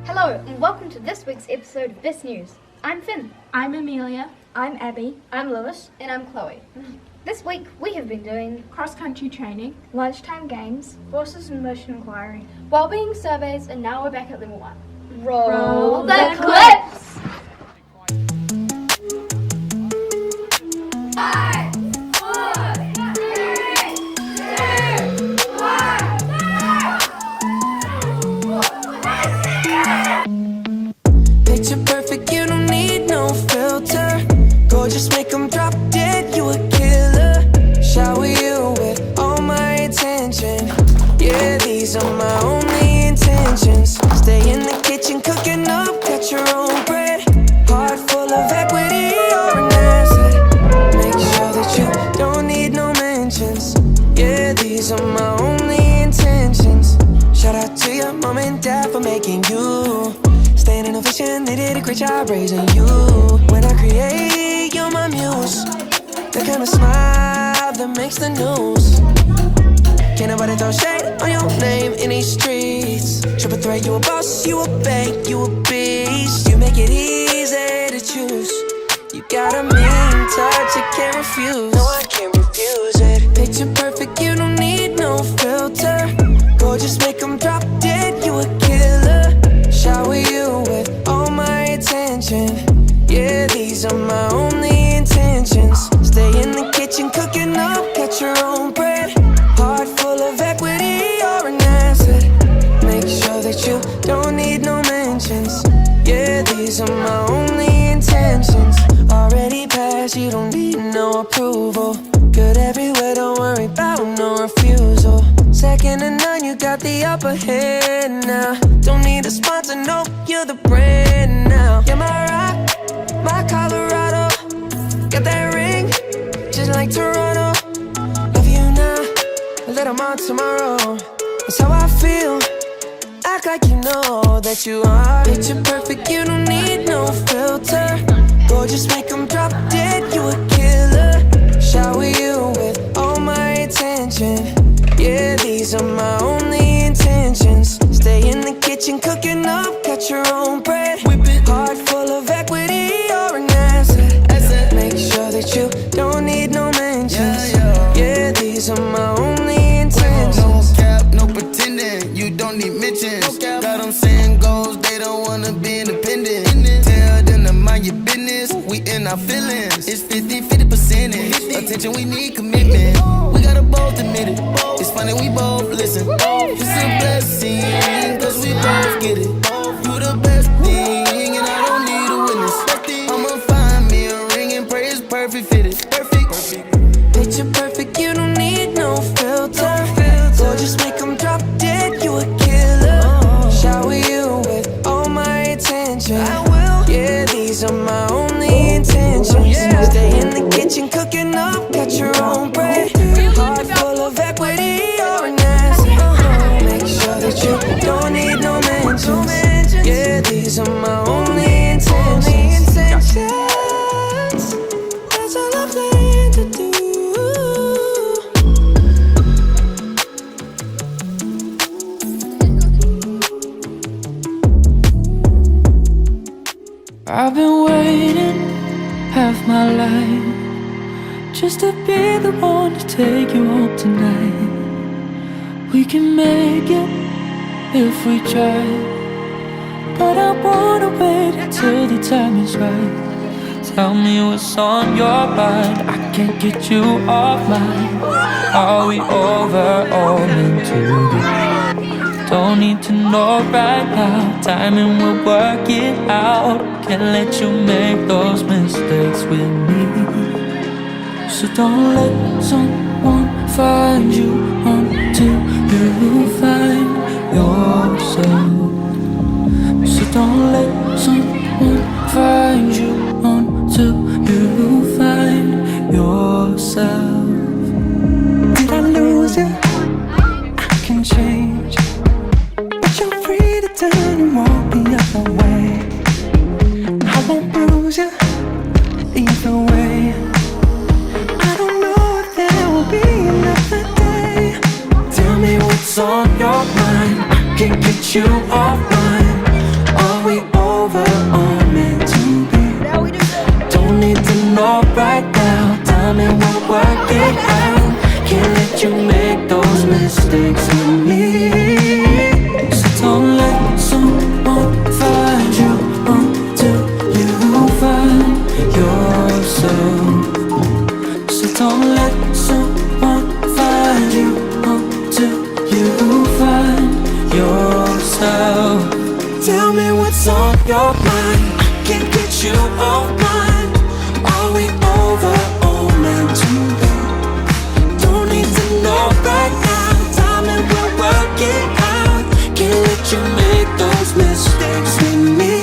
Hello and welcome to this week's episode of BIS News. I'm Finn. I'm Amelia. I'm Abby. I'm Lewis. And I'm Chloe. This week we have been doing Cross-country training, lunchtime games, forces and motion inquiry. well-being surveys, and now we're back at level 1. Roll the clips! Picture perfect, you don't need no filter. Gorgeous, make them drop dead, you a killer. Shower you with all my attention. Yeah, these are my only intentions. Stay in the kitchen, cooking up, cut your own bread. Heart full of equity, you're an asset. Make sure that you don't need no mentions. Yeah, these are my only intentions. Shout out to your mom and dad for making you. Staying in a vision, they did a great job raising you. When I create, you're my muse. The kind of smile that makes the news. Can't nobody throw shade on your name in these streets. Triple threat, you a boss, you a bank, you a beast. You make it easy to choose. You got a mean touch, you can't refuse. No, I can't refuse it. Picture perfect, you don't need no filter. Gorgeous, make them drop dead, you a killer. Shower you with all my attention. Yeah, these are my only intentions. Stay in the kitchen, cooking up, cut your own bread. Heart full of equity, you're an asset. Make sure that you don't need no mentions. Yeah, these are my only intentions. Already passed, you don't need no approval. Good everywhere, don't worry about no refusal. Second to none, you got the upper hand now. Don't need a sponsor, no, you're the brand now. You're my rock, my Colorado. Got that ring, just like Toronto. Love you now, a little more tomorrow. That's how I feel, act like you know that you are. Picture perfect, you don't need no filter. Gorgeous, make them drop dead, you a killer. Shower you with all my attention. Yeah, these are my only intentions. Stay in the kitchen, cooking up, cut your own bread. Heart full of equity, you're an asset. Make sure that you don't need no mentions. Yeah, these are my only intentions. No cap, no pretending, you don't need mentions. Got them saying goals, they don't wanna be independent. Tell them to mind your business, we in our feelings. It's 50-50 percentage. Attention, we need commitment. We gotta both admit it. It's funny, we both listen. It's a blessing, cause we both get it. You the best thing, and I don't need a witness. I'ma find me a ring and pray it's perfect fitted. Perfect. Picture perfect, you don't need no filter. Gorgeous, make them drop dead, you a killer. Shower you with all my attention. Yeah, these are my only intentions. Stay in the kitchen, cooking up, got your own bread. Heart full of equity, you're an asset. Make sure that you don't need no mentions. Yeah, these are my only intentions. That's all I'm playing to do. I've been waiting half my life just to be the one to take you home tonight. We can make it if we try, but I wanna wait until the time is right. Tell me what's on your mind, I can't get you off mine. Are we over or meant to be? Don't need to know right now, timing will work it out. Can't let you make those mistakes with me. So don't let someone find you until you find yourself. So don't let someone find you until you find yourself. Did I lose you? I can change, but you're free to turn and walk the other way. I won't bruise you either way. I don't know if there will be another day. Tell me what's on your mind, I can't get you off mine. let you make those mistakes with me. So don't let someone find you until you find yourself. So don't let someone find you until you find yourself. Tell me what's on your mind. I can't get you off mine. Are we over or meant to be? Don't need to know right now. Time and we'll work it out. Can't let you make those mistakes with me.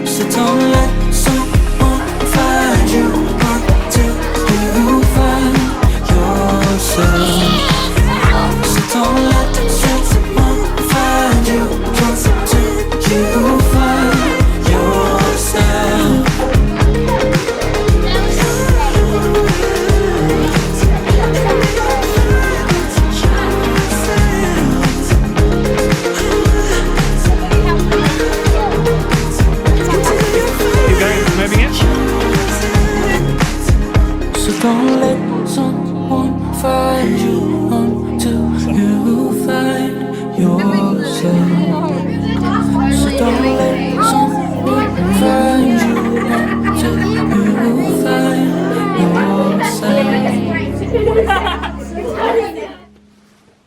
So don't let someone find you until you find yourself. So don't let someone find you until you find yourself. So don't let someone find you until you find yourself. So don't let someone find you until you find yourself.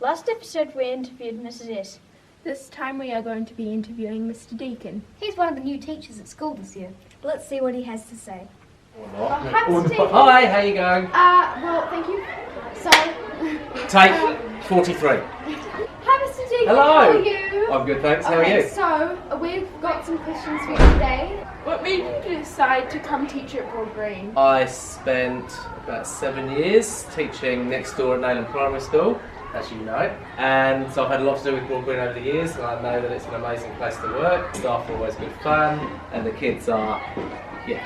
Last episode we interviewed Mrs. S. This time we are going to be interviewing Mr. Deacon. He's one of the new teachers at school this year. Let's see what he has to say. Hi, how you going? Well, thank you. So, Take 43. hi Mr. Deacon, Hello. how are you? I'm good, thanks. How are you? So, we've got some questions for you today. What made you decide to come teach at Broad Green? I spent about 7 years teaching next door at Nayland Primary School, as you know, and so I've had a lot to do with Broad Green over the years, and I know that it's an amazing place to work. Staff are always good fun, and the kids are, they're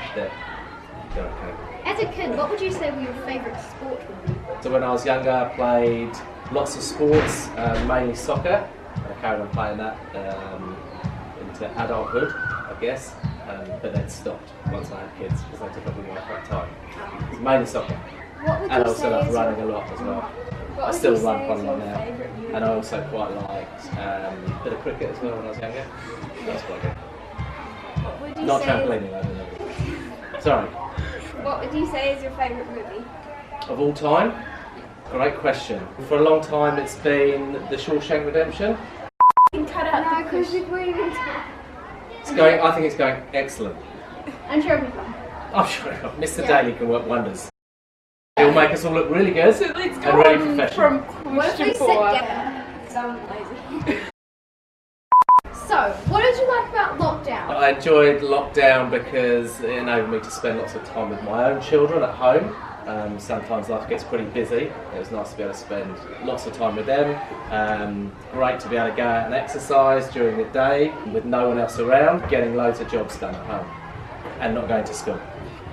okay. As a kid, what would you say were your favourite sport would be? So when I was younger, I played lots of sports, mainly soccer. I carried on playing that into adulthood, I guess, but then stopped once I had kids because they took up all my time. It's mainly soccer. What would And you also say like is running your, a lot as well. what I would still you run say quite is a lot your now. favourite youth? And I also quite liked a bit of cricket as well when I was younger. That's quite good. What would you Not say trampolining though, no. Sorry. What would you say is your favourite movie? Of all time? Great question. For a long time it's been The Shawshank Redemption. You can cut out No, the because question. we're even I think it's going excellent. I'm sure it'll be fun. I'm sure Mr. Daly can work wonders. He'll make us all look really good So let's and go really on professional. from What if we question sit 4. together? So I'm lazy. So, what did you like about lockdown? I enjoyed lockdown because it enabled me to spend lots of time with my own children at home. Sometimes life gets pretty busy. It was nice to be able to spend lots of time with them. Great to be able to go out and exercise during the day with no one else around, getting loads of jobs done at home and not going to school.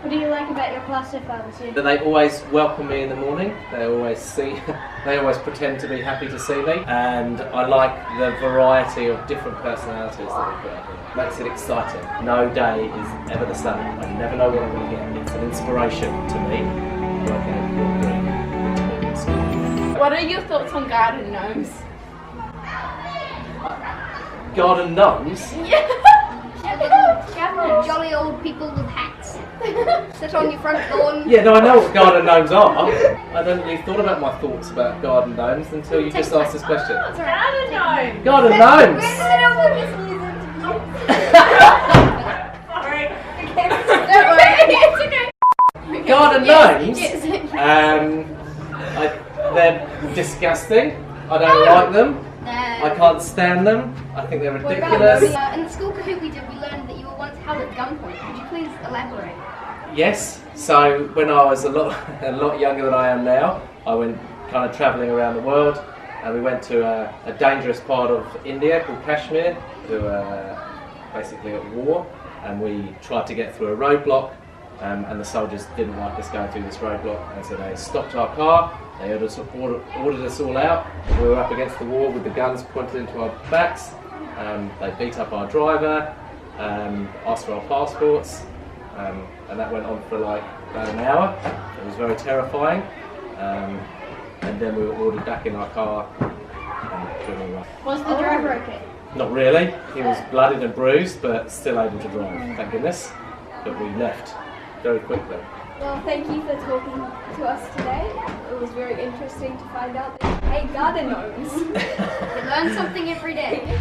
What do you like about your class so far this year? That they always welcome me in the morning. They always pretend to be happy to see me, and I like the variety of different personalities that we put out here. Makes it exciting. No day is ever the same. I never know what I'm going to get. It's an inspiration to me working at Broad Green School. What are your thoughts on garden gnomes? Garden gnomes. Gather jolly old people with hats. Sit on your front lawn. Yeah, no, I know what garden gnomes are. I hadn't really thought about my thoughts about garden gnomes until you just asked this question. Garden gnome! Garden gnomes. Sorry. Don't worry, it's okay. Garden gnomes. Yes. They're disgusting. I don't like them. I can't stand them. I think they're ridiculous. In the school Kahoot we did, we learned that you were once held at gunpoint. Could you please elaborate? Yes. So when I was a lot younger than I am now, I went kind of travelling around the world, and we went to a dangerous part of India called Kashmir, who were basically at war, and we tried to get through a roadblock, and the soldiers didn't like us going through this roadblock, and so they stopped our car. They ordered us all out. We were up against the wall with the guns pointed into our backs. They beat up our driver, asked for our passports, and that went on for like about an hour. It was very terrifying. and then we were ordered back in our car and driven away. Was the driver okay? Not really. He was bloodied and bruised, but still able to drive, thank goodness. But we left very quickly. Well, thank you for talking to us today. It was very interesting to find out that you hate garden gnomes. You learn something every day.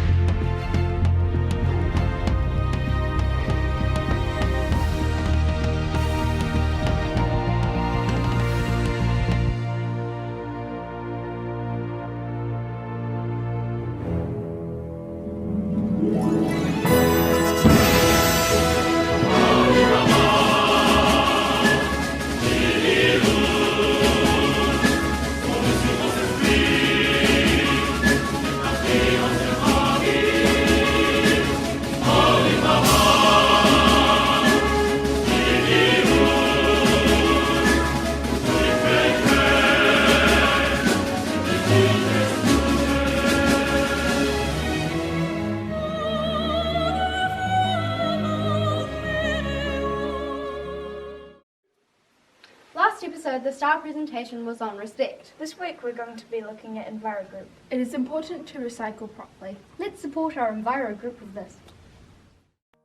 Last episode, the star presentation was on respect. This week we're going to be looking at EnviroGroup. It is important to recycle properly. Let's support our Enviro group with this.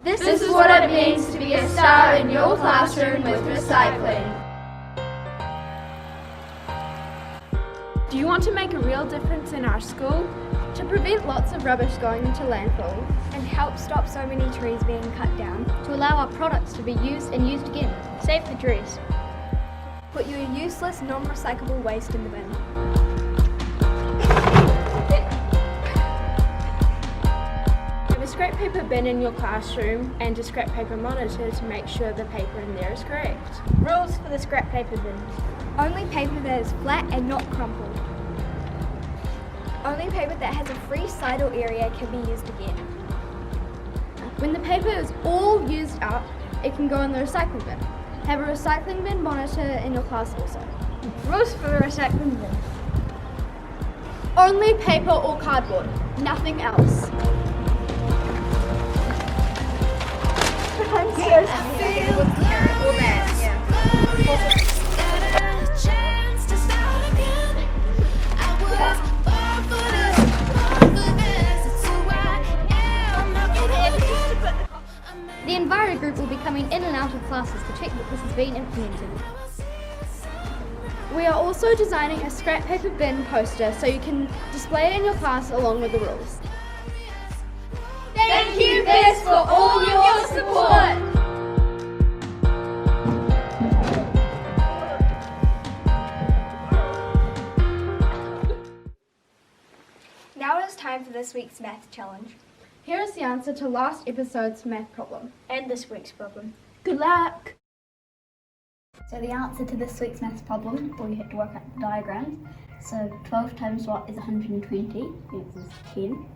This is what it means to be a star in your classroom with recycling. Do you want to make a real difference in our school? To prevent lots of rubbish going into landfill, And help stop so many trees being cut down. to allow our products to be used and used again. Save the trees. Put your useless, non-recyclable waste in the bin. Have a scrap paper bin in your classroom and a scrap paper monitor to make sure the paper in there is correct. Rules for the scrap paper bin. Only paper that is flat and not crumpled. Only paper that has a free sidle area can be used again. When the paper is all used up, it can go in the recycling bin. Have a recycling bin monitor in your class also. Rules for the recycling bin. Only paper or cardboard, nothing else. The Enviro group will be coming in and out of classes to check that this has been implemented. We are also designing a scrap paper bin poster so you can display it in your class along with the rules. Thank you, BIS, for all your support. Now it is time for this week's math challenge. Here is the answer to last episode's math problem. And this week's problem. Good luck! So the answer to this week's maths problem, all you have to work out the diagrams. So 12 times what is 120, the answer is 10.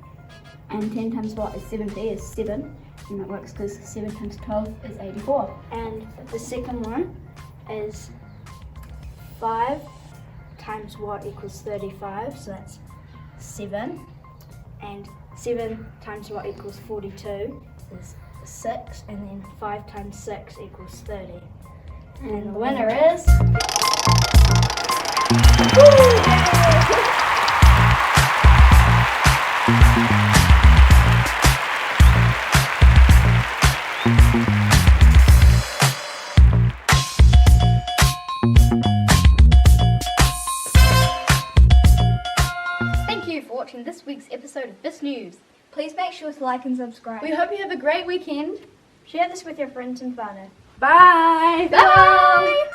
And 10 times what is 70 is 7. And that works because 7 times 12 is 84. And the second one is 5 times what equals 35, so that's 7. And 7 times what equals 42 is 6. And then 5 times 6 equals 30. And the winner is... Thank you for watching this week's episode of BIS News. Please make sure to like and subscribe. We hope you have a great weekend. Share this with your friends and family. Bye! Bye!